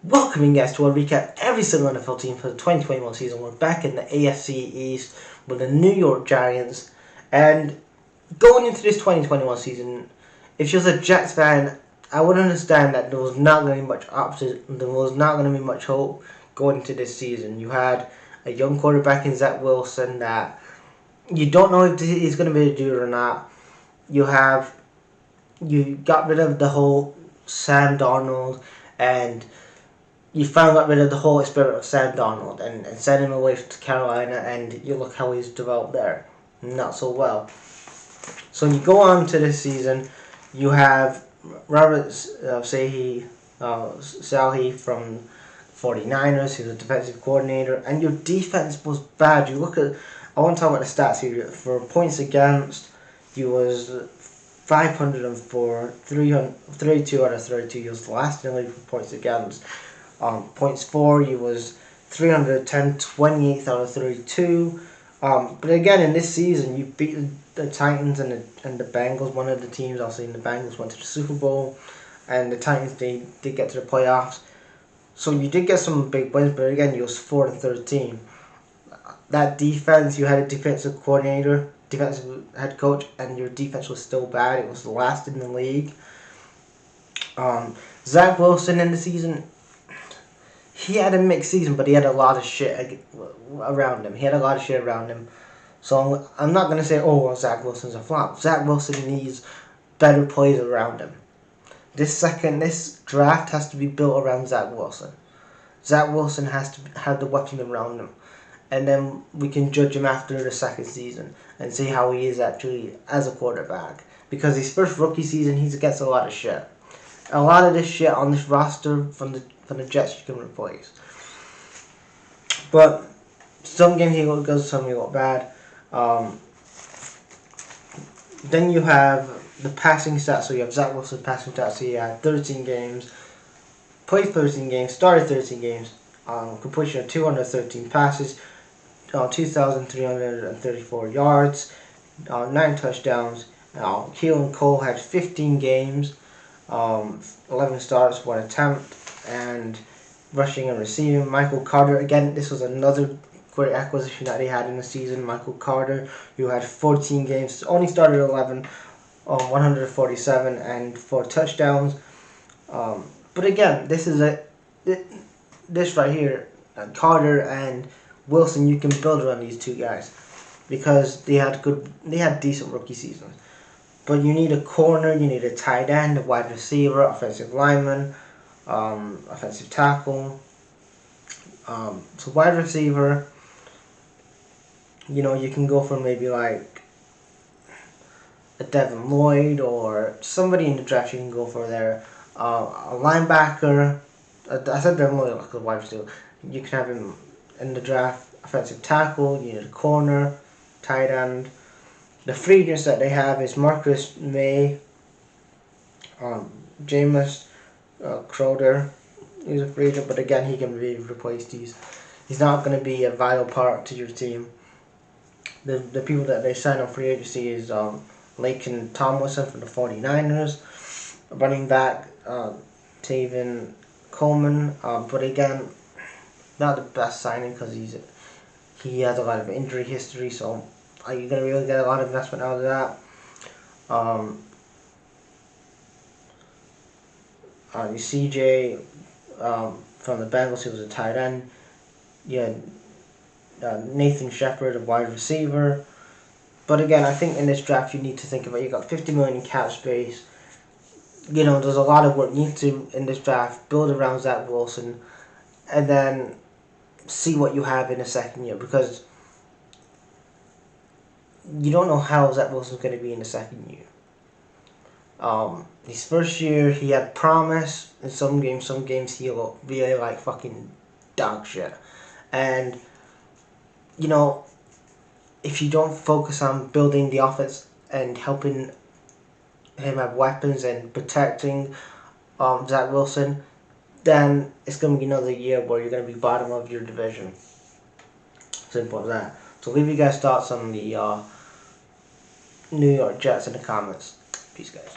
Welcome you guys to our recap every single NFL team for the 2021 season. We're back in the AFC East with the New York Giants. And going into this 2021 season, if you're a Jets fan, I would understand that there was not going to be much option, there was not going to be much hope going into this season. You had a young quarterback in Zach Wilson that you don't know if he's going to be a dude or not. You got rid of the whole Sam Darnold, and you finally got rid of the whole experiment of Sam Darnold and sent him away to Carolina, and you look how he's developed there. Not so well. So you go on to this season, you have Robert Saleh from 49ers, who's a defensive coordinator, and your defense was bad. You look at, I want to talk about the stats here. For points against, he was 504, 32 out of 32. He was the last in the league for points against. Points for, he was 310, 28th out of 32. But again, in this season, you beat the Titans and the Bengals, one of the teams. Obviously, the Bengals went to the Super Bowl, and the Titans, they did get to the playoffs. So you did get some big wins, but again, you was 4-13. That defense, you had a defensive coordinator, defensive head coach, and your defense was still bad. It was the last in the league. Zach Wilson in the season, he had a mixed season, but he had a lot of shit around him. So I'm not going to say, oh, well, Zach Wilson's a flop. Zach Wilson needs better players around him. This draft has to be built around Zach Wilson. Zach Wilson has to have the weapons around him. And then we can judge him after the second season and see how he is actually as a quarterback. Because his first rookie season, he's against a lot of shit. A lot of this shit on this roster from the Jets you can replace. But some games he got good, some he got bad. Then you have the passing stats. So you have Zach Wilson's passing stats. So he had 13 games, played 13 games, started 13 games, completion of 213 passes, 2,334 yards, 9 touchdowns. Keelan Cole had 15 games, 11 starts, 1 attempt, and rushing and receiving. Michael Carter, again, this was another great acquisition that they had in the season. Michael Carter, who had 14 games, only started 11, 147 and 4 touchdowns. But again, this right here, Carter and Wilson, you can build around these two guys because they had decent rookie seasons. But you need a corner, you need a tight end, a wide receiver, offensive lineman, offensive tackle. So wide receiver, you can go for maybe like a Devin Lloyd or somebody in the draft you can go for there. A linebacker, I said Devin Lloyd like a wide receiver. You can have him in the draft. Offensive tackle, you need a corner, tight end. The free agents that they have is Marcus May, Jameis Crowder. He's a free agent, but again, he can be replaced. He's not going to be a vital part to your team. The people that they sign on free agency is Laken Tomlinson from the 49ers, running back Tavon Coleman, but again, not the best signing because he has a lot of injury history, so are you going to really get a lot of investment out of that? CJ from the Bengals, who was a tight end. You had Nathan Shepard, a wide receiver. But again, I think in this draft you need to think about, you got $50 million in cap space. There's a lot of work you need to, in this draft, build around Zach Wilson, and then see what you have in the second year, because you don't know how Zach Wilson's going to be in the second year. His first year, he had promise. In some games he looked really like fucking dog shit. And, if you don't focus on building the offense and helping him have weapons and protecting Zach Wilson, then it's going to be another year where you're going to be bottom of your division. Simple as that. So leave you guys thoughts on the New York Jets in the comments. Peace, guys.